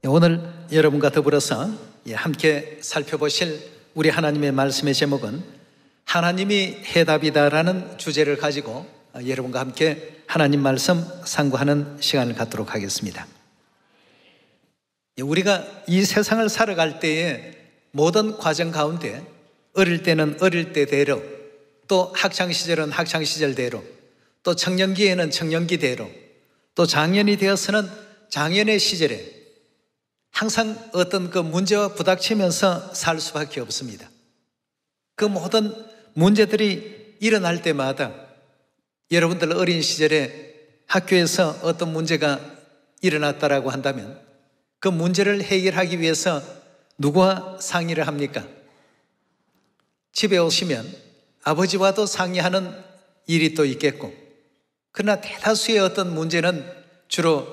오늘 여러분과 더불어서 함께 살펴보실 우리 하나님의 말씀의 제목은 하나님이 해답이다라는 주제를 가지고 여러분과 함께 하나님 말씀 상고하는 시간을 갖도록 하겠습니다. 우리가 이 세상을 살아갈 때에 모든 과정 가운데 어릴 때는 어릴 때대로, 또 학창시절은 학창시절대로, 또 청년기에는 청년기대로, 또 장년이 되어서는 장년의 시절에 항상 어떤 그 문제와 부닥치면서 살 수밖에 없습니다. 그 모든 문제들이 일어날 때마다 여러분들 어린 시절에 학교에서 어떤 문제가 일어났다라고 한다면 그 문제를 해결하기 위해서 누구와 상의를 합니까? 집에 오시면 아버지와도 상의하는 일이 또 있겠고, 그러나 대다수의 어떤 문제는 주로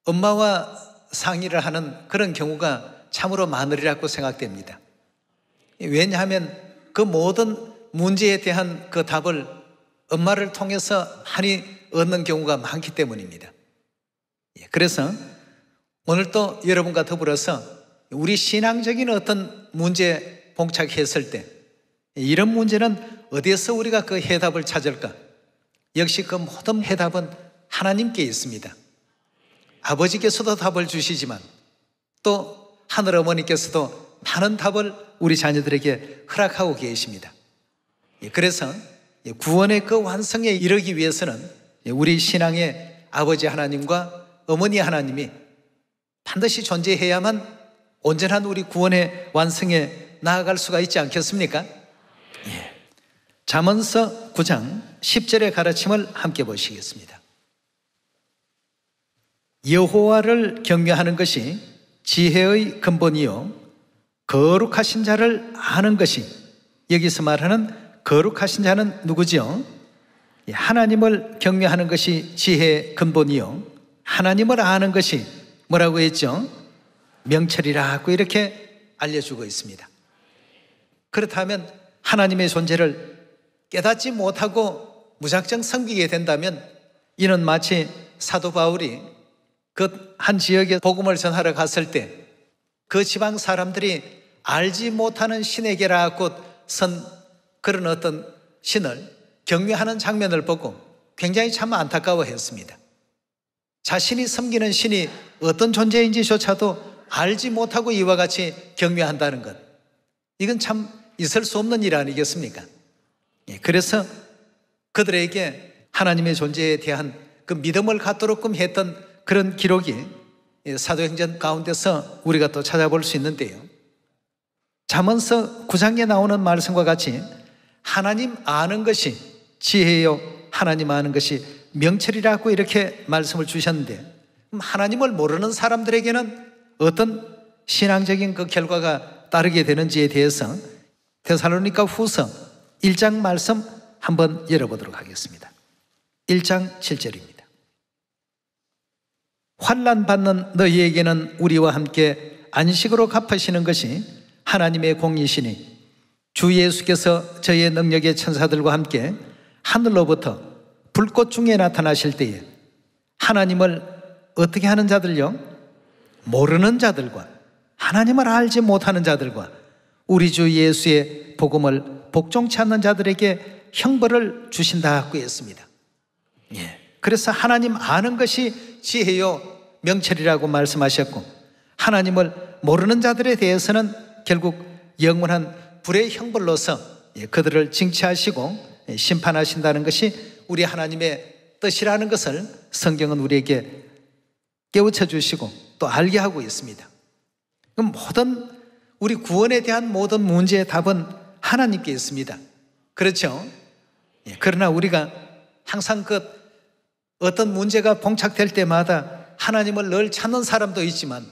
엄마와 상의를 하는 그런 경우가 참으로 많으리라고 생각됩니다. 왜냐하면 그 모든 문제에 대한 그 답을 엄마를 통해서 많이 얻는 경우가 많기 때문입니다. 그래서 오늘 또 여러분과 더불어서 우리 신앙적인 어떤 문제에 봉착했을 때 이런 문제는 어디에서 우리가 그 해답을 찾을까? 역시 그 모든 해답은 하나님께 있습니다. 아버지께서도 답을 주시지만 또 하늘 어머니께서도 많은 답을 우리 자녀들에게 허락하고 계십니다. 그래서 구원의 그 완성에 이르기 위해서는 우리 신앙의 아버지 하나님과 어머니 하나님이 반드시 존재해야만 온전한 우리 구원의 완성에 나아갈 수가 있지 않겠습니까? 잠언서 9장 10절의 가르침을 함께 보시겠습니다. 여호와를 경외하는 것이 지혜의 근본이요 거룩하신 자를 아는 것이, 여기서 말하는 거룩하신 자는 누구죠? 하나님을 경외하는 것이 지혜의 근본이요 하나님을 아는 것이 뭐라고 했죠? 명철이라고 이렇게 알려주고 있습니다. 그렇다면 하나님의 존재를 깨닫지 못하고 무작정 섬기게 된다면 이는 마치 사도 바울이 그 한 지역에 복음을 전하러 갔을 때 그 지방 사람들이 알지 못하는 신에게라고 선 그런 어떤 신을 경외하는 장면을 보고 굉장히 참 안타까워했습니다. 자신이 섬기는 신이 어떤 존재인지조차도 알지 못하고 이와 같이 경외한다는 것, 이건 참 있을 수 없는 일 아니겠습니까? 그래서 그들에게 하나님의 존재에 대한 그 믿음을 갖도록끔 했던 그런 기록이 사도행전 가운데서 우리가 또 찾아볼 수 있는데요, 잠언서 9장에 나오는 말씀과 같이 하나님 아는 것이 지혜요 하나님 아는 것이 명철이라고 이렇게 말씀을 주셨는데, 하나님을 모르는 사람들에게는 어떤 신앙적인 그 결과가 따르게 되는지에 대해서 데살로니가 후서 1장 말씀 한번 열어보도록 하겠습니다. 1장 7절입니다. 환난 받는 너희에게는 우리와 함께 안식으로 갚으시는 것이 하나님의 공이시니 주 예수께서 저희의 능력의 천사들과 함께 하늘로부터 불꽃 중에 나타나실 때에 하나님을 어떻게 하는 자들요? 모르는 자들과 하나님을 알지 못하는 자들과 우리 주 예수의 복음을 복종치 않는 자들에게 형벌을 주신다고 했습니다. 그래서 하나님 아는 것이 지혜요 명철이라고 말씀하셨고, 하나님을 모르는 자들에 대해서는 결국 영원한 불의 형벌로서 그들을 징치하시고 심판하신다는 것이 우리 하나님의 뜻이라는 것을 성경은 우리에게 깨우쳐 주시고 또 알게 하고 있습니다. 그럼 모든 우리 구원에 대한 모든 문제의 답은 하나님께 있습니다. 그렇죠? 그러나 우리가 항상 그 어떤 문제가 봉착될 때마다 하나님을 늘 찾는 사람도 있지만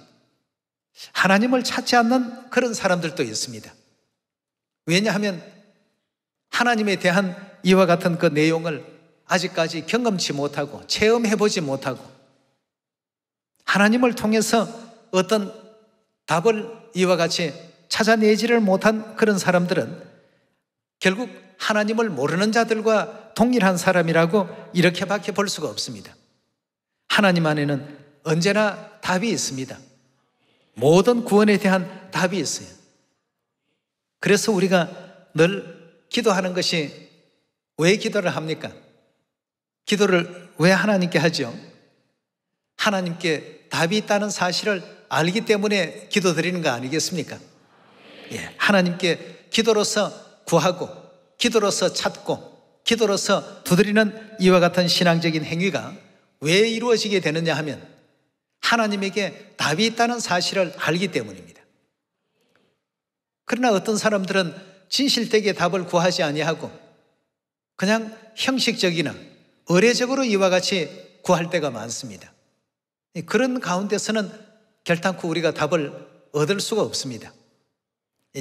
하나님을 찾지 않는 그런 사람들도 있습니다. 왜냐하면 하나님에 대한 이와 같은 그 내용을 아직까지 경험치 못하고 체험해보지 못하고 하나님을 통해서 어떤 답을 이와 같이 찾아내지를 못한 그런 사람들은 결국 하나님을 모르는 자들과 동일한 사람이라고 이렇게밖에 볼 수가 없습니다. 하나님 안에는 언제나 답이 있습니다. 모든 구원에 대한 답이 있어요. 그래서 우리가 늘 기도하는 것이 왜 기도를 합니까? 기도를 왜 하나님께 하죠? 하나님께 답이 있다는 사실을 알기 때문에 기도드리는 거 아니겠습니까? 예, 하나님께 기도로서 구하고 기도로서 찾고 기도로서 두드리는 이와 같은 신앙적인 행위가 왜 이루어지게 되느냐 하면 하나님에게 답이 있다는 사실을 알기 때문입니다. 그러나 어떤 사람들은 진실되게 답을 구하지 아니하고 그냥 형식적이나 의례적으로 이와 같이 구할 때가 많습니다. 그런 가운데서는 결단코 우리가 답을 얻을 수가 없습니다.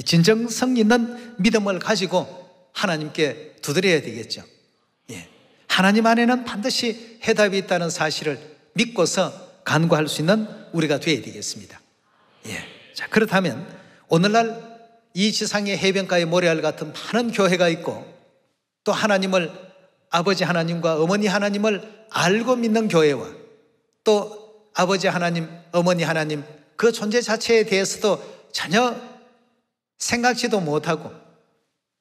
진정성 있는 믿음을 가지고 하나님께 두드려야 되겠죠. 하나님 안에는 반드시 해답이 있다는 사실을 믿고서 간구할 수 있는 우리가 되어야 되겠습니다. 자, 그렇다면 오늘날 이 지상의 해변가의 모래알 같은 많은 교회가 있고 또 하나님을 아버지 하나님과 어머니 하나님을 알고 믿는 교회와 또 아버지 하나님, 어머니 하나님 그 존재 자체에 대해서도 전혀 생각지도 못하고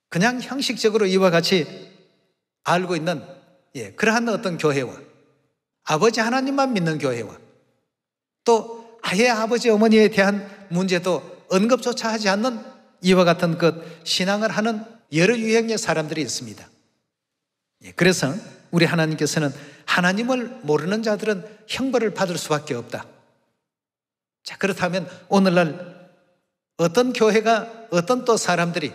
그냥 형식적으로 이와 같이 알고 있는 그러한 어떤 교회와 아버지 하나님만 믿는 교회와 또 아예 아버지 어머니에 대한 문제도 언급조차 하지 않는 이와 같은 그 신앙을 하는 여러 유형의 사람들이 있습니다. 그래서 우리 하나님께서는 하나님을 모르는 자들은 형벌을 받을 수밖에 없다. 자, 그렇다면 오늘날 어떤 교회가 어떤 또 사람들이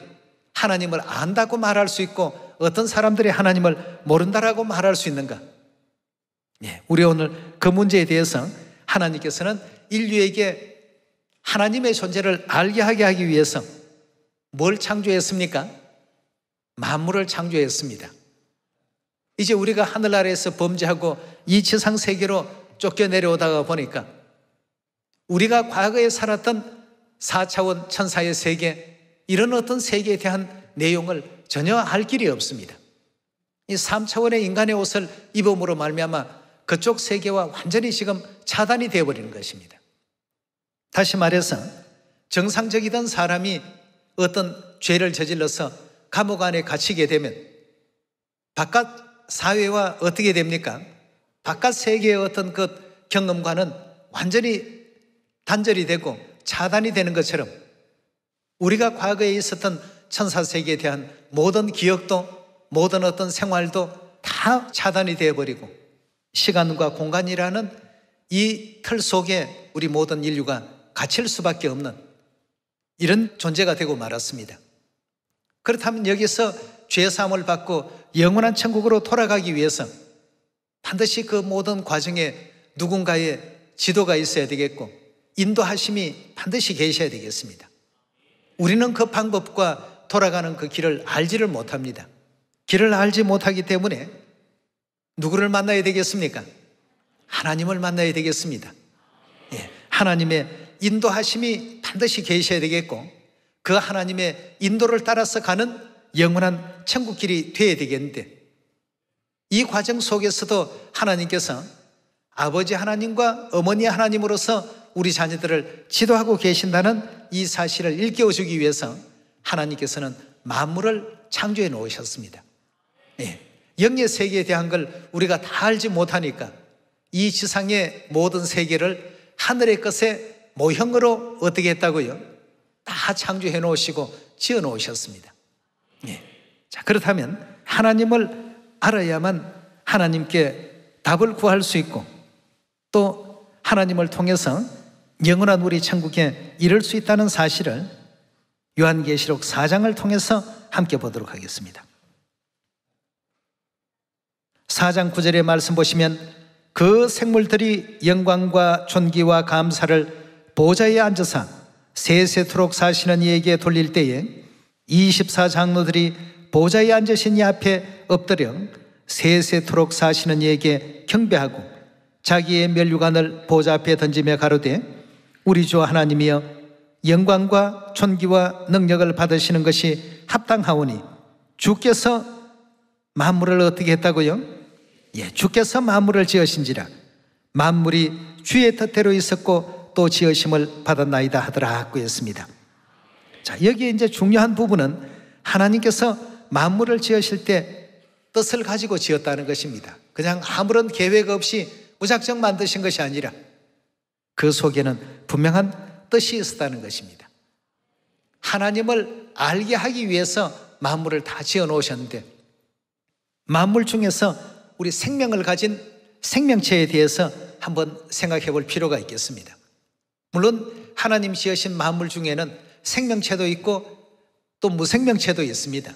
하나님을 안다고 말할 수 있고 어떤 사람들이 하나님을 모른다라고 말할 수 있는가? 우리 오늘 그 문제에 대해서 하나님께서는 인류에게 하나님의 존재를 알게 하기 위해서 뭘 창조했습니까? 만물을 창조했습니다. 이제 우리가 하늘 아래에서 범죄하고 이 지상 세계로 쫓겨 내려오다가 보니까 우리가 과거에 살았던 4차원 천사의 세계, 이런 어떤 세계에 대한 내용을 전혀 알 길이 없습니다. 이 3차원의 인간의 옷을 입음으로 말미암아 그쪽 세계와 완전히 지금 차단이 되어버리는 것입니다. 다시 말해서 정상적이던 사람이 어떤 죄를 저질러서 감옥 안에 갇히게 되면 바깥 사회와 어떻게 됩니까? 바깥 세계의 어떤 그 경험과는 완전히 단절이 되고 차단이 되는 것처럼 우리가 과거에 있었던 천사 세계에 대한 모든 기억도 모든 어떤 생활도 다 차단이 되어버리고 시간과 공간이라는 이 틀 속에 우리 모든 인류가 갇힐 수밖에 없는 이런 존재가 되고 말았습니다. 그렇다면 여기서 죄사함을 받고 영원한 천국으로 돌아가기 위해서 반드시 그 모든 과정에 누군가의 지도가 있어야 되겠고 인도하심이 반드시 계셔야 되겠습니다. 우리는 그 방법과 돌아가는 그 길을 알지를 못합니다. 길을 알지 못하기 때문에 누구를 만나야 되겠습니까? 하나님을 만나야 되겠습니다. 하나님의 인도하심이 반드시 계셔야 되겠고 그 하나님의 인도를 따라서 가는 영원한 천국길이 되어야 되겠는데 이 과정 속에서도 하나님께서 아버지 하나님과 어머니 하나님으로서 우리 자녀들을 지도하고 계신다는 이 사실을 일깨워주기 위해서 하나님께서는 만물을 창조해 놓으셨습니다. 영의 세계에 대한 걸 우리가 다 알지 못하니까 이 지상의 모든 세계를 하늘의 것의 모형으로 어떻게 했다고요? 다 창조해 놓으시고 지어 놓으셨습니다. 자, 그렇다면 하나님을 알아야만 하나님께 답을 구할 수 있고 또 하나님을 통해서 영원한 우리 천국에 이를 수 있다는 사실을 요한계시록 4장을 통해서 함께 보도록 하겠습니다. 4장 9절의 말씀 보시면 그 생물들이 영광과 존귀와 감사를 보좌에 앉으사 세세토록 사시는 이에게 돌릴 때에 24장로들이 보좌에 앉으신 이 앞에 엎드려 세세토록 사시는 이에게 경배하고 자기의 면류관을 보좌 앞에 던지며 가로되 우리 주 하나님이여 영광과 존귀와 능력을 받으시는 것이 합당하오니 주께서 만물을 어떻게 했다고요? 주께서 만물을 지으신지라 만물이 주의 뜻대로 있었고 또 지으심을 받았나이다 하더라 하고 했습니다. 자, 여기에 이제 중요한 부분은 하나님께서 만물을 지으실 때 뜻을 가지고 지었다는 것입니다. 그냥 아무런 계획 없이 무작정 만드신 것이 아니라 그 속에는 분명한 뜻이 있었다는 것입니다. 하나님을 알게 하기 위해서 만물을 다 지어 놓으셨는데, 만물 중에서 우리 생명을 가진 생명체에 대해서 한번 생각해 볼 필요가 있겠습니다. 물론 하나님 지으신 만물 중에는 생명체도 있고 또 무생명체도 있습니다.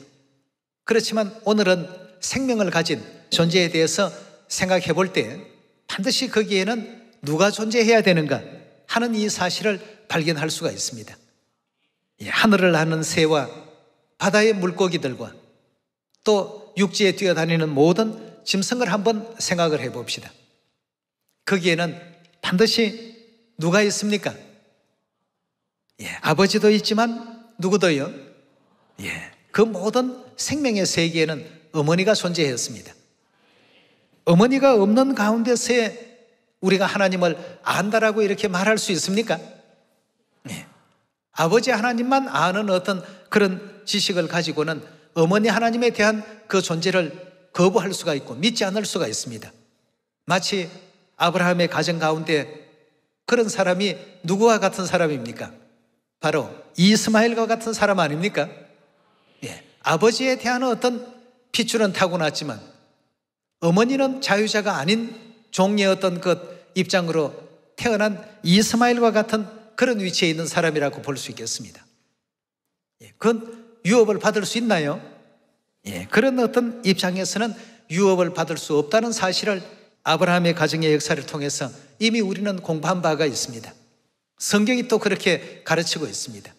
그렇지만 오늘은 생명을 가진 존재에 대해서 생각해 볼 때 반드시 거기에는 누가 존재해야 되는가 하는 이 사실을 발견할 수가 있습니다. 하늘을 나는 새와 바다의 물고기들과 또 육지에 뛰어다니는 모든 짐승을 한번 생각을 해 봅시다. 거기에는 반드시 누가 있습니까? 아버지도 있지만 누구도요? 그 모든 생명의 세계에는 어머니가 존재했습니다. 어머니가 없는 가운데서에 우리가 하나님을 안다라고 이렇게 말할 수 있습니까? 아버지 하나님만 아는 어떤 그런 지식을 가지고는 어머니 하나님에 대한 그 존재를 거부할 수가 있고 믿지 않을 수가 있습니다. 마치 아브라함의 가정 가운데 그런 사람이 누구와 같은 사람입니까? 바로 이스마엘과 같은 사람 아닙니까? 아버지에 대한 어떤 핏줄은 타고났지만 어머니는 자유자가 아닌 종의 어떤 그 입장으로 태어난 이스마엘과 같은 그런 위치에 있는 사람이라고 볼 수 있겠습니다. 그건 유업을 받을 수 있나요? 그런 어떤 입장에서는 유업을 받을 수 없다는 사실을 아브라함의 가정의 역사를 통해서 이미 우리는 공부한 바가 있습니다. 성경이 또 그렇게 가르치고 있습니다.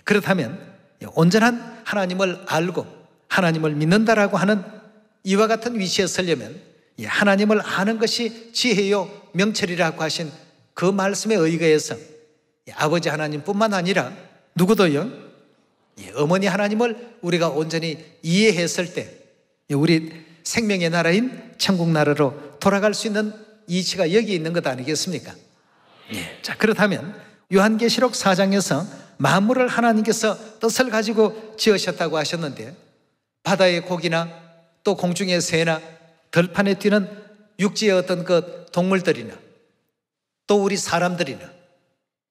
그렇다면 온전한 하나님을 알고 하나님을 믿는다라고 하는 이와 같은 위치에 서려면 하나님을 아는 것이 지혜요 명철이라고 하신 그 말씀에 의거해서 아버지 하나님뿐만 아니라 누구도요, 어머니 하나님을 우리가 온전히 이해했을 때 우리 생명의 나라인 천국 나라로 돌아갈 수 있는 이치가 여기 있는 것 아니겠습니까? 자, 그렇다면 요한계시록 4장에서 만물을 하나님께서 뜻을 가지고 지으셨다고 하셨는데, 바다의 고기나 또 공중의 새나 들판에 뛰는 육지의 어떤 그 동물들이나 또 우리 사람들이나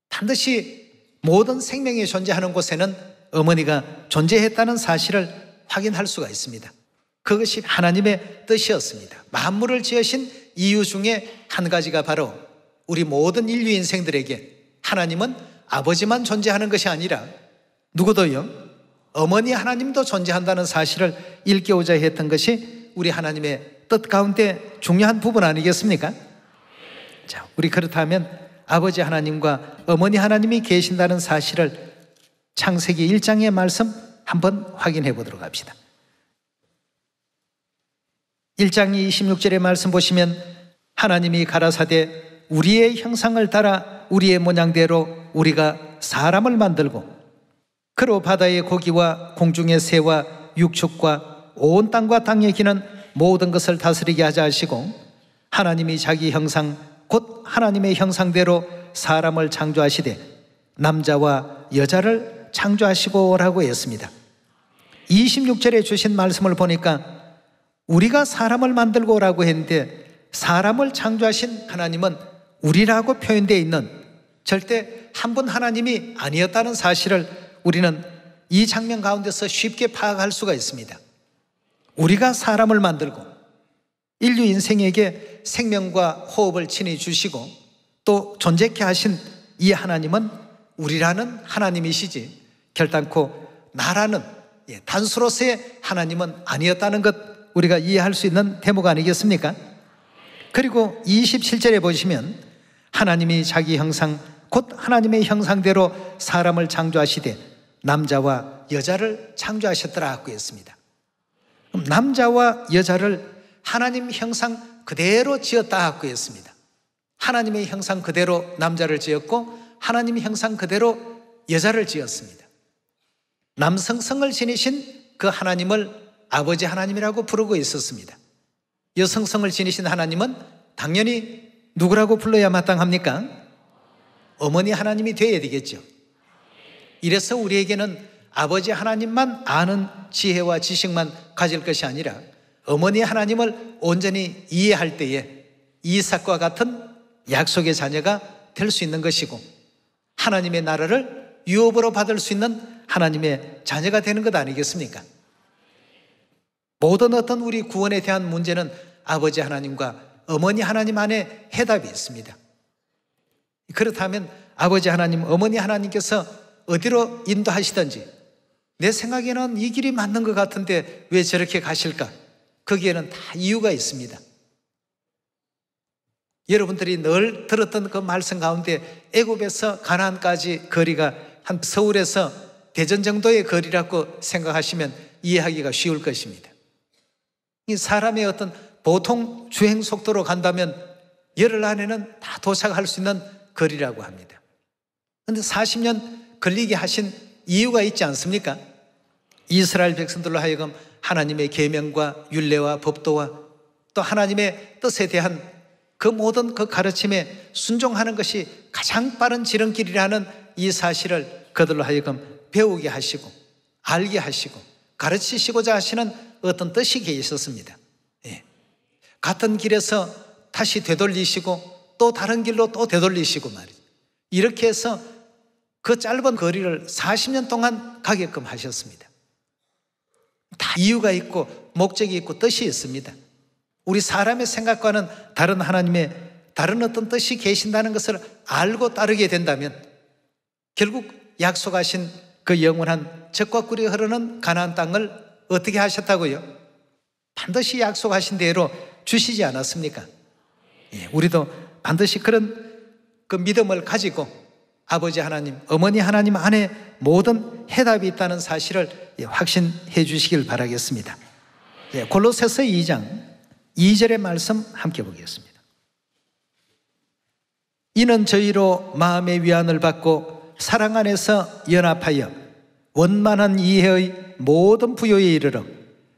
반드시 모든 생명이 존재하는 곳에는 어머니가 존재했다는 사실을 확인할 수가 있습니다. 그것이 하나님의 뜻이었습니다. 만물을 지으신 이유 중에 한 가지가 바로 우리 모든 인류 인생들에게 하나님은 아버지만 존재하는 것이 아니라 누구도요, 어머니 하나님도 존재한다는 사실을 일깨우자 했던 것이 우리 하나님의 뜻 가운데 중요한 부분 아니겠습니까? 자, 우리 그렇다면 아버지 하나님과 어머니 하나님이 계신다는 사실을 창세기 1장의 말씀 한번 확인해 보도록 합시다. 1장 26절의 말씀 보시면 하나님이 가라사대 우리의 형상을 따라 우리의 모양대로 우리가 사람을 만들고 그로 바다의 고기와 공중의 새와 육축과 온 땅과 땅에 기는 모든 것을 다스리게 하자 하시고, 하나님이 자기 형상 곧 하나님의 형상대로 사람을 창조하시되 남자와 여자를 창조하시고라고 했습니다. 26절에 주신 말씀을 보니까 우리가 사람을 만들고라고 했는데, 사람을 창조하신 하나님은 우리라고 표현되어 있는 절대 한 분 하나님이 아니었다는 사실을 우리는 이 장면 가운데서 쉽게 파악할 수가 있습니다. 우리가 사람을 만들고 인류 인생에게 생명과 호흡을 친히 주시고 또 존재케 하신 이 하나님은 우리라는 하나님이시지 결단코 나라는 단수로서의 하나님은 아니었다는 것 우리가 이해할 수 있는 대목 아니겠습니까? 그리고 27절에 보시면 하나님이 자기 형상 곧 하나님의 형상대로 사람을 창조하시되 남자와 여자를 창조하셨더라 하고 했습니다. 그럼 남자와 여자를 하나님 형상 그대로 지었다 하고 했습니다. 하나님의 형상 그대로 남자를 지었고 하나님의 형상 그대로 여자를 지었습니다. 남성성을 지니신 그 하나님을 아버지 하나님이라고 부르고 있었습니다. 여성성을 지니신 하나님은 당연히 누구라고 불러야 마땅합니까? 어머니 하나님이 되어야 되겠죠. 이래서 우리에게는 아버지 하나님만 아는 지혜와 지식만 가질 것이 아니라 어머니 하나님을 온전히 이해할 때에 이삭과 같은 약속의 자녀가 될 수 있는 것이고 하나님의 나라를 유업으로 받을 수 있는 하나님의 자녀가 되는 것 아니겠습니까? 모든 어떤 우리 구원에 대한 문제는 아버지 하나님과 어머니 하나님 안에 해답이 있습니다. 그렇다면 아버지 하나님, 어머니 하나님께서 어디로 인도하시든지 내 생각에는 이 길이 맞는 것 같은데 왜 저렇게 가실까? 거기에는 다 이유가 있습니다. 여러분들이 늘 들었던 그 말씀 가운데 애굽에서 가나안까지 거리가 한 서울에서 대전 정도의 거리라고 생각하시면 이해하기가 쉬울 것입니다. 이 사람의 어떤 보통 주행 속도로 간다면 열흘 안에는 다 도착할 수 있는 거리라고 합니다. 그런데 40년 걸리게 하신 이유가 있지 않습니까? 이스라엘 백성들로 하여금 하나님의 계명과 율례와 법도와 또 하나님의 뜻에 대한 그 모든 그 가르침에 순종하는 것이 가장 빠른 지름길이라는 이 사실을 그들로 하여금 배우게 하시고 알게 하시고 가르치시고자 하시는 어떤 뜻이 계셨습니다. 예. 같은 길에서 다시 되돌리시고 또 다른 길로 또 되돌리시고 말이죠. 이렇게 해서 그 짧은 거리를 40년 동안 가게끔 하셨습니다. 다 이유가 있고 목적이 있고 뜻이 있습니다. 우리 사람의 생각과는 다른 하나님의 다른 어떤 뜻이 계신다는 것을 알고 따르게 된다면 결국 약속하신 그 영원한 젖과 꿀이 흐르는 가나안 땅을 어떻게 하셨다고요? 반드시 약속하신 대로 주시지 않았습니까? 예, 우리도 반드시 그런 그 믿음을 가지고 아버지 하나님, 어머니 하나님 안에 모든 해답이 있다는 사실을 확신해 주시길 바라겠습니다. 예, 골로새서 2장 2절의 말씀 함께 보겠습니다. 이는 저희로 마음의 위안을 받고 사랑 안에서 연합하여 원만한 이해의 모든 부요에 이르러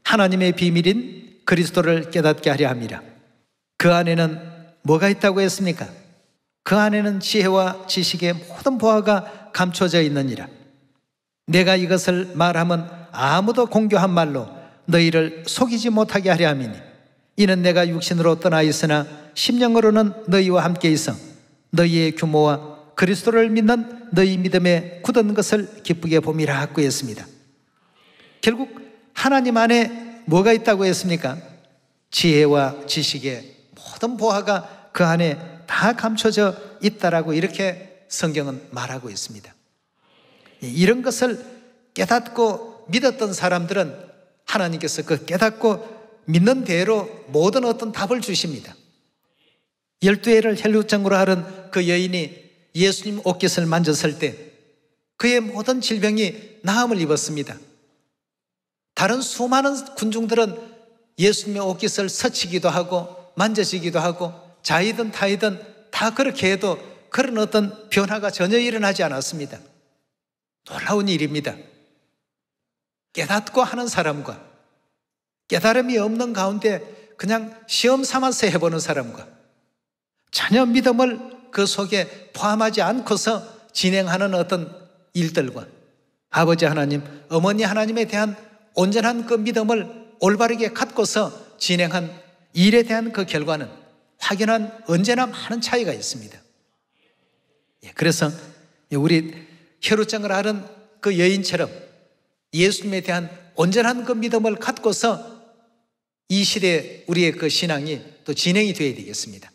하나님의 비밀인 그리스도를 깨닫게 하려 함이라. 그 안에는 뭐가 있다고 했습니까? 그 안에는 지혜와 지식의 모든 보화가 감춰져 있느니라. 내가 이것을 말하면 아무도 공교한 말로 너희를 속이지 못하게 하려 함이니 이는 내가 육신으로 떠나 있으나 심령으로는 너희와 함께 있어 너희의 규모와 그리스도를 믿는 너희 믿음에 굳은 것을 기쁘게 봄이라 하고 했습니다. 결국 하나님 안에 뭐가 있다고 했습니까? 지혜와 지식의 모든 보화가 그 안에 다 감춰져 있다라고 이렇게 성경은 말하고 있습니다. 이런 것을 깨닫고 믿었던 사람들은 하나님께서 그 깨닫고 믿는 대로 모든 어떤 답을 주십니다. 12해를 혈루증으로 앓은 그 여인이 예수님 옷깃을 만졌을 때 그의 모든 질병이 나음을 입었습니다. 다른 수많은 군중들은 예수님의 옷깃을 스치기도 하고 만져지기도 하고 자이든 타이든 다 그렇게 해도 그런 어떤 변화가 전혀 일어나지 않았습니다. 놀라운 일입니다. 깨닫고 하는 사람과 깨달음이 없는 가운데 그냥 시험 삼아서 해보는 사람과 전혀 믿음을 그 속에 포함하지 않고서 진행하는 어떤 일들과 아버지 하나님, 어머니 하나님에 대한 온전한 그 믿음을 올바르게 갖고서 진행한 일에 대한 그 결과는 확연한 언제나 많은 차이가 있습니다. 그래서 우리 혈루증을 앓은 그 여인처럼 예수님에 대한 온전한 그 믿음을 갖고서 이 시대에 우리의 그 신앙이 또 진행이 되어야 되겠습니다.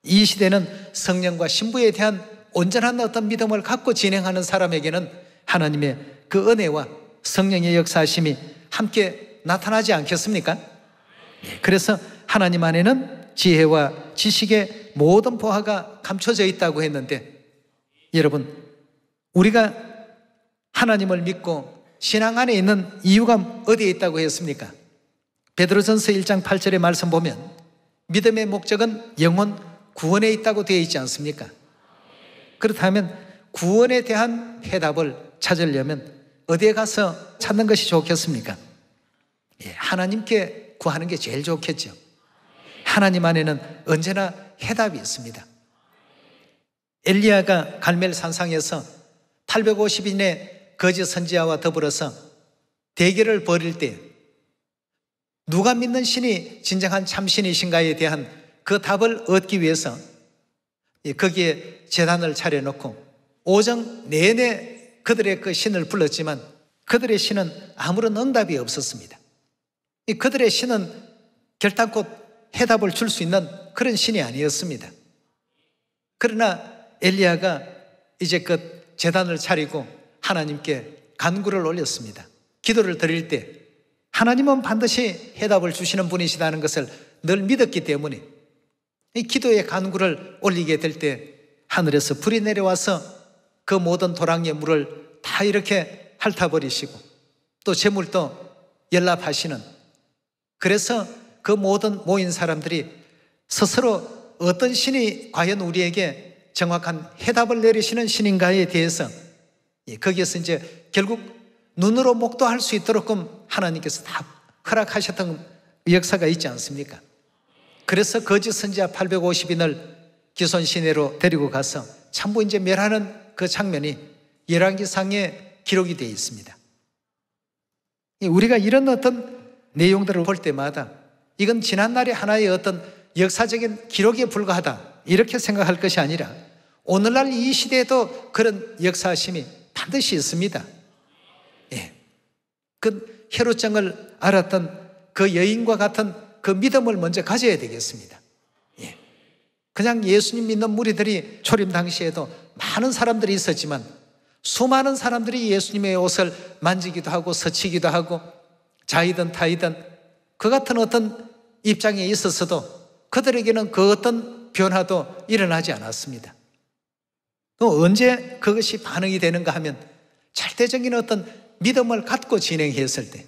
이 시대는 성령과 신부에 대한 온전한 어떤 믿음을 갖고 진행하는 사람에게는 하나님의 그 은혜와 성령의 역사하심이 함께 나타나지 않겠습니까? 그래서 하나님 안에는 지혜와 지식의 모든 보화가 감춰져 있다고 했는데 여러분, 우리가 하나님을 믿고 신앙 안에 있는 이유가 어디에 있다고 했습니까? 베드로전서 1장 8절의 말씀 보면 믿음의 목적은 영혼 구원에 있다고 되어 있지 않습니까? 그렇다면 구원에 대한 해답을 찾으려면 어디에 가서 찾는 것이 좋겠습니까? 하나님께 구하는 게 제일 좋겠죠. 하나님 안에는 언제나 해답이 있습니다. 엘리야가 갈멜 산상에서 850인의 거짓 선지자와 더불어서 대결을 벌일 때 누가 믿는 신이 진정한 참신이신가에 대한 그 답을 얻기 위해서 거기에 제단을 차려놓고 오정 내내 그들의 그 신을 불렀지만 그들의 신은 아무런 응답이 없었습니다. 그들의 신은 결단코 해답을 줄 수 있는 그런 신이 아니었습니다. 그러나 엘리야가 이제 그 제단을 차리고 하나님께 간구를 올렸습니다. 기도를 드릴 때 하나님은 반드시 해답을 주시는 분이시다는 것을 늘 믿었기 때문에 이 기도의 간구를 올리게 될 때 하늘에서 불이 내려와서 그 모든 도랑의 물을 다 이렇게 핥아버리시고 또 재물도 연락하시는, 그래서 그 모든 모인 사람들이 스스로 어떤 신이 과연 우리에게 정확한 해답을 내리시는 신인가에 대해서 거기에서 이제 결국 눈으로 목도할 수 있도록 하나님께서 다 허락하셨던 역사가 있지 않습니까? 그래서 거짓 선지자 850인을 기손 시내로 데리고 가서 참부 이제 멸하는 그 장면이 열왕기상에 기록이 되어 있습니다. 우리가 이런 어떤 내용들을 볼 때마다 이건 지난날의 하나의 어떤 역사적인 기록에 불과하다 이렇게 생각할 것이 아니라 오늘날 이 시대에도 그런 역사심이 반드시 있습니다. 예. 그 헤롯장을 알았던 그 여인과 같은 그 믿음을 먼저 가져야 되겠습니다. 예. 그냥 예수님 믿는 무리들이 초림 당시에도 많은 사람들이 있었지만 수많은 사람들이 예수님의 옷을 만지기도 하고 스치기도 하고 자이든 타이든 그 같은 어떤 입장에 있었어도 그들에게는 그 어떤 변화도 일어나지 않았습니다. 또 언제 그것이 반응이 되는가 하면 절대적인 어떤 믿음을 갖고 진행했을 때,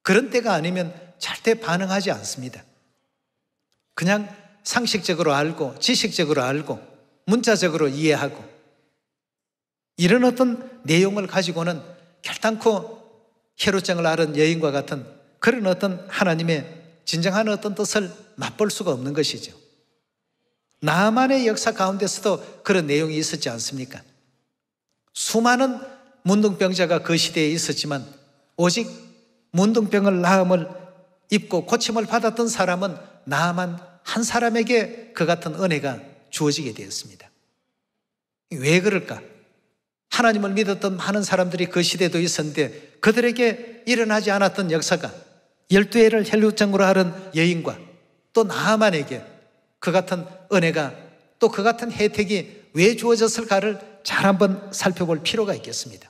그런 때가 아니면 절대 반응하지 않습니다. 그냥 상식적으로 알고 지식적으로 알고 문자적으로 이해하고 이런 어떤 내용을 가지고는 결단코 헤롯장을 앓은 여인과 같은 그런 어떤 하나님의 진정한 어떤 뜻을 맛볼 수가 없는 것이죠. 나만의 역사 가운데서도 그런 내용이 있었지 않습니까? 수많은 문둥병자가 그 시대에 있었지만 오직 문둥병을 나음을 입고 고침을 받았던 사람은 나만 한 사람에게 그 같은 은혜가 주어지게 되었습니다. 왜 그럴까? 하나님을 믿었던 많은 사람들이 그 시대도 있었는데 그들에게 일어나지 않았던 역사가 12해를 헬룻장으로 앓은 여인과 또 나아만에게 그 같은 은혜가 또 그 같은 혜택이 왜 주어졌을까를 잘 한번 살펴볼 필요가 있겠습니다.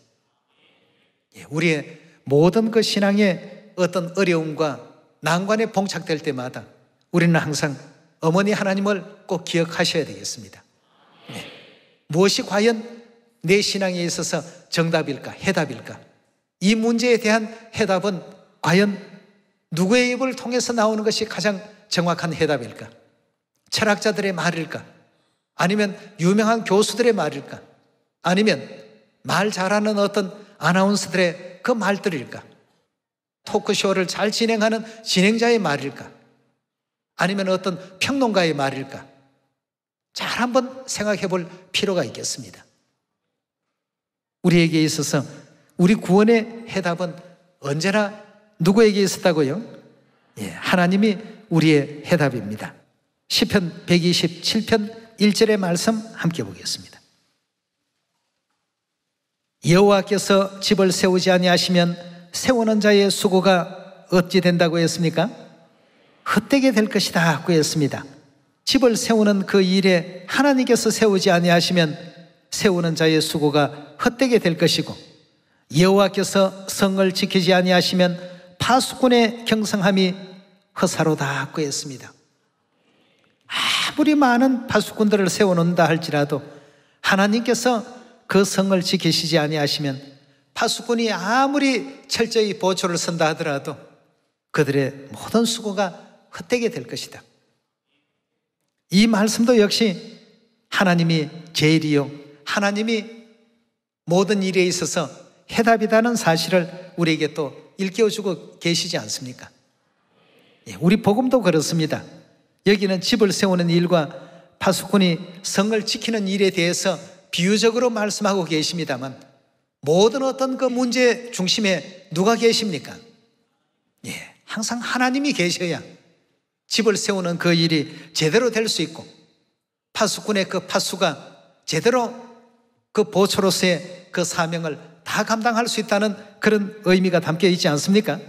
우리의 모든 그 신앙의 어떤 어려움과 난관에 봉착될 때마다 우리는 항상 어머니 하나님을 꼭 기억하셔야 되겠습니다. 무엇이 과연 내 신앙에 있어서 정답일까, 해답일까? 이 문제에 대한 해답은 과연 누구의 입을 통해서 나오는 것이 가장 정확한 해답일까? 철학자들의 말일까? 아니면 유명한 교수들의 말일까? 아니면 말 잘하는 어떤 아나운서들의 그 말들일까? 토크쇼를 잘 진행하는 진행자의 말일까? 아니면 어떤 평론가의 말일까? 잘 한번 생각해 볼 필요가 있겠습니다. 우리에게 있어서 우리 구원의 해답은 언제나 누구에게 있었다고요? 하나님이 우리의 해답입니다. 시편 127편 1절의 말씀 함께 보겠습니다. 여호와께서 집을 세우지 아니하시면 세우는 자의 수고가 어찌 된다고 했습니까? 헛되게 될 것이다 고 했습니다. 집을 세우는 그 일에 하나님께서 세우지 아니하시면 세우는 자의 수고가 헛되게 될 것이고, 여호와께서 성을 지키지 아니하시면 파수꾼의 경성함이 허사로다 고 했습니다. 아무리 많은 파수꾼들을 세워놓는다 할지라도 하나님께서 그 성을 지키시지 아니하시면 파수꾼이 아무리 철저히 보초를 선다 하더라도 그들의 모든 수고가 헛되게 될 것이다. 이 말씀도 역시 하나님이 제일이요 하나님이 모든 일에 있어서 해답이라는 사실을 우리에게 또 일깨워주고 계시지 않습니까? 우리 복음도 그렇습니다. 여기는 집을 세우는 일과 파수꾼이 성을 지키는 일에 대해서 비유적으로 말씀하고 계십니다만 모든 어떤 그 문제 중심에 누가 계십니까? 항상 하나님이 계셔야 집을 세우는 그 일이 제대로 될 수 있고 파수꾼의 그 파수가 제대로 그 보초로서의 그 사명을 다 감당할 수 있다는 그런 의미가 담겨 있지 않습니까?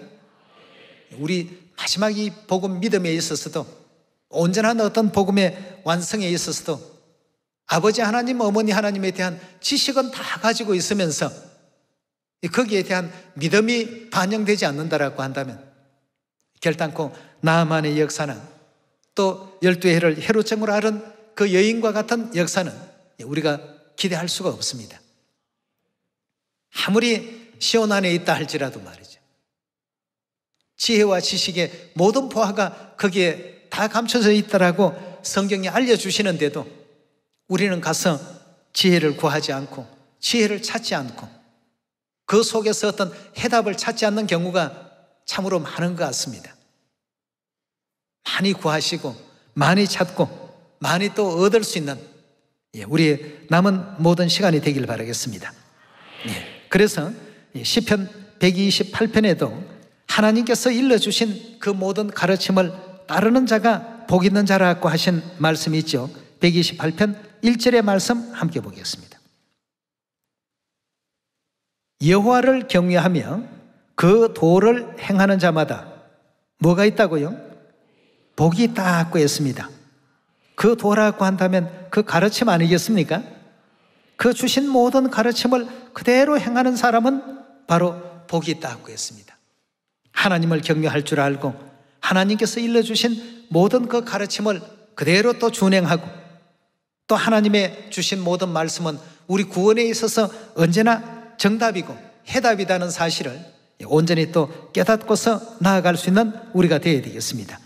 우리 마지막 이 복음 믿음에 있어서도 온전한 어떤 복음의 완성에 있어서도 아버지 하나님, 어머니 하나님에 대한 지식은 다 가지고 있으면서 거기에 대한 믿음이 반영되지 않는다라고 한다면 결단코 나아만의 역사는 또 12해를 해로증으로 앓은 그 여인과 같은 역사는 우리가 기대할 수가 없습니다. 아무리 시온 안에 있다 할지라도 말이죠. 지혜와 지식의 모든 보화가 거기에 다 감춰져 있다라고 성경이 알려주시는데도 우리는 가서 지혜를 구하지 않고 지혜를 찾지 않고 그 속에서 어떤 해답을 찾지 않는 경우가 참으로 많은 것 같습니다. 많이 구하시고 많이 찾고 많이 또 얻을 수 있는 우리의 남은 모든 시간이 되길 바라겠습니다. 그래서 시편 128편에도 하나님께서 일러주신 그 모든 가르침을 따르는 자가 복 있는 자라고 하신 말씀이 있죠. 128편 1절의 말씀 함께 보겠습니다. 여호와를 경외하며 그 도를 행하는 자마다 뭐가 있다고요? 복이 있다고 했습니다. 그 도라고 한다면 그 가르침 아니겠습니까? 그 주신 모든 가르침을 그대로 행하는 사람은 바로 복이 있다고 했습니다. 하나님을 경외할 줄 알고 하나님께서 일러주신 모든 그 가르침을 그대로 또 준행하고 또 하나님의 주신 모든 말씀은 우리 구원에 있어서 언제나 정답이고 해답이라는 사실을 온전히 또 깨닫고서 나아갈 수 있는 우리가 되어야 되겠습니다.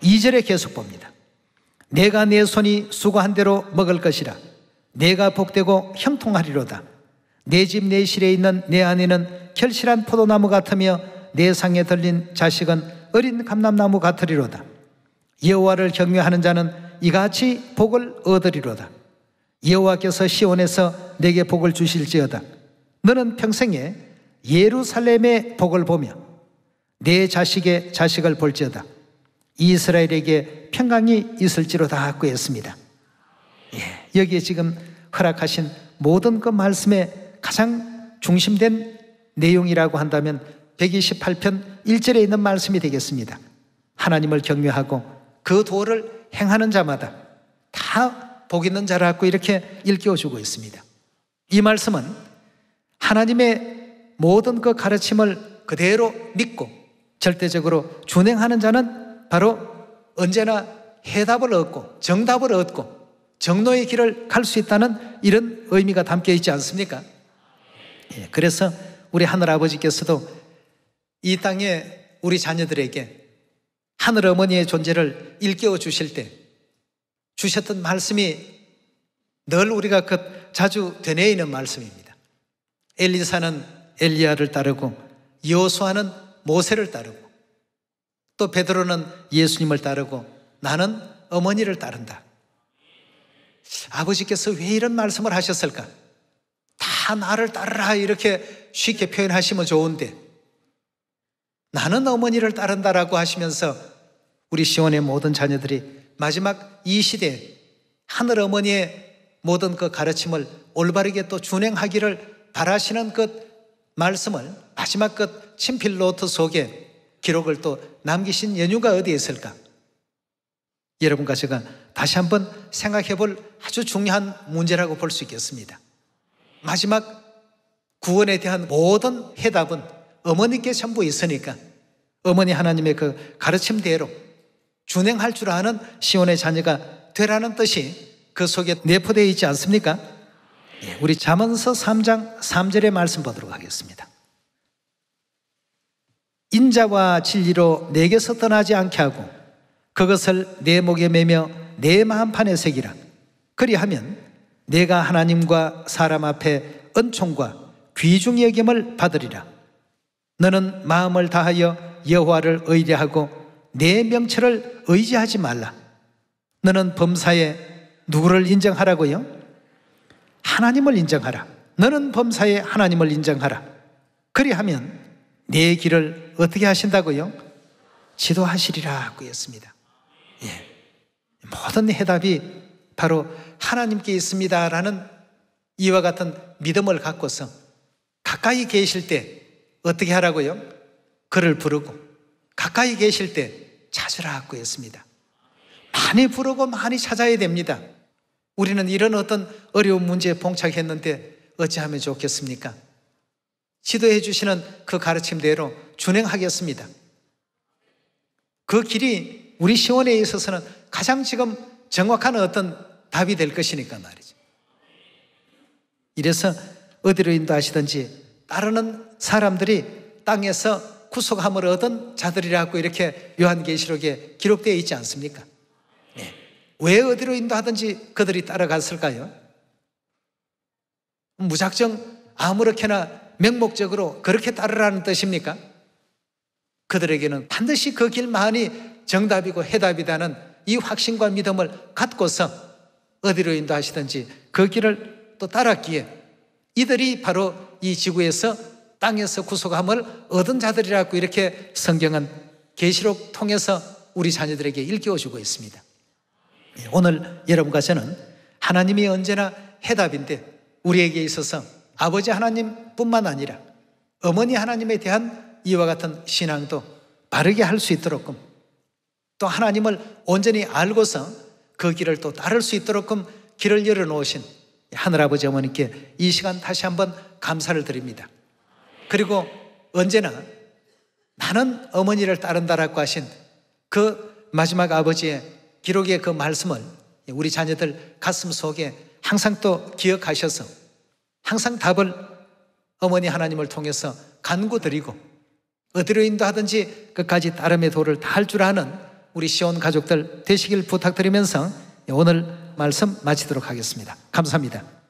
2절에 계속 봅니다. 내가 내 손이 수고한 대로 먹을 것이라. 내가 복되고 형통하리로다. 내 집 내 실에 있는 내 아내는 결실한 포도나무 같으며 내 상에 들린 자식은 어린 감람나무 같으리로다. 여호와를 경외하는 자는 이같이 복을 얻으리로다. 여호와께서 시온에서 내게 복을 주실지어다. 너는 평생에 예루살렘의 복을 보며 내 자식의 자식을 볼지어다. 이스라엘에게 평강이 있을지로다 하고 했습니다. 여기에 지금 허락하신 모든 그 말씀의 가장 중심된 내용이라고 한다면 128편 1절에 있는 말씀이 되겠습니다. 하나님을 경외하고 그 도를 행하는 자마다 다 복 있는 자라고 이렇게 일깨워주고 있습니다. 이 말씀은 하나님의 모든 그 가르침을 그대로 믿고 절대적으로 준행하는 자는 바로 언제나 해답을 얻고 정답을 얻고 정로의 길을 갈 수 있다는 이런 의미가 담겨 있지 않습니까? 그래서 우리 하늘아버지께서도 이 땅에 우리 자녀들에게 하늘어머니의 존재를 일깨워 주실 때 주셨던 말씀이 늘 우리가 자주 되뇌이는 말씀입니다. 엘리사는 엘리야를 따르고 여호수아는 모세를 따르고 또 베드로는 예수님을 따르고 나는 어머니를 따른다. 아버지께서 왜 이런 말씀을 하셨을까? 다 나를 따르라 이렇게 쉽게 표현하시면 좋은데 나는 어머니를 따른다라고 하시면서 우리 시온의 모든 자녀들이 마지막 이 시대에 하늘 어머니의 모든 그 가르침을 올바르게 또 준행하기를 바라시는 그 말씀을 마지막 그 친필 노트 속에 기록을 또 남기신 연유가 어디에 있을까? 여러분과 제가 다시 한번 생각해 볼 아주 중요한 문제라고 볼 수 있겠습니다. 마지막 구원에 대한 모든 해답은 어머니께 전부 있으니까 어머니 하나님의 그 가르침대로 준행할 줄 아는 시온의 자녀가 되라는 뜻이 그 속에 내포되어 있지 않습니까? 우리 잠언서 3장 3절의 말씀 보도록 하겠습니다. 인자와 진리로 내게서 떠나지 않게 하고 그것을 내 목에 매며 내 마음판에 새기라. 그리하면 내가 하나님과 사람 앞에 은총과 귀중히 여김을 받으리라. 너는 마음을 다하여 여호와를 의뢰하고 내 명철을 의지하지 말라. 너는 범사에 누구를 인정하라고요? 하나님을 인정하라. 너는 범사에 하나님을 인정하라. 그리하면 내 길을 어떻게 하신다고요? 지도하시리라고 했습니다. 예. 모든 해답이 바로 하나님께 있습니다라는 이와 같은 믿음을 갖고서 가까이 계실 때 어떻게 하라고요? 그를 부르고 가까이 계실 때 찾으라고 했습니다. 많이 부르고 많이 찾아야 됩니다. 우리는 이런 어떤 어려운 문제에 봉착했는데 어찌하면 좋겠습니까? 지도해 주시는 그 가르침대로 준행하겠습니다. 그 길이 우리 시원에 있어서는 가장 지금 정확한 어떤 답이 될 것이니까 말이죠. 이래서 어디로 인도하시든지 따르는 사람들이 땅에서 구속함을 얻은 자들이라고 이렇게 요한계시록에 기록되어 있지 않습니까? 네. 왜 어디로 인도하든지 그들이 따라갔을까요? 무작정 아무렇게나 맹목적으로 그렇게 따르라는 뜻입니까? 그들에게는 반드시 그 길만이 정답이고 해답이다는 이 확신과 믿음을 갖고서 어디로 인도하시든지 그 길을 또 따랐기에 이들이 바로 이 지구에서 땅에서 구속함을 얻은 자들이라고 이렇게 성경은 계시록 통해서 우리 자녀들에게 일깨워주고 있습니다. 오늘 여러분과 저는 하나님이 언제나 해답인데 우리에게 있어서 아버지 하나님뿐만 아니라 어머니 하나님에 대한 이와 같은 신앙도 바르게 할 수 있도록끔 또 하나님을 온전히 알고서 그 길을 또 따를 수 있도록끔 길을 열어놓으신 하늘아버지 어머니께 이 시간 다시 한번 감사를 드립니다. 그리고 언제나 나는 어머니를 따른다라고 하신 그 마지막 아버지의 기록의 그 말씀을 우리 자녀들 가슴 속에 항상 또 기억하셔서 항상 답을 어머니 하나님을 통해서 간구드리고 어디로 인도하든지 끝까지 따름의 도를 다할 줄 아는 우리 시온 가족들 되시길 부탁드리면서 오늘 말씀 마치도록 하겠습니다. 감사합니다.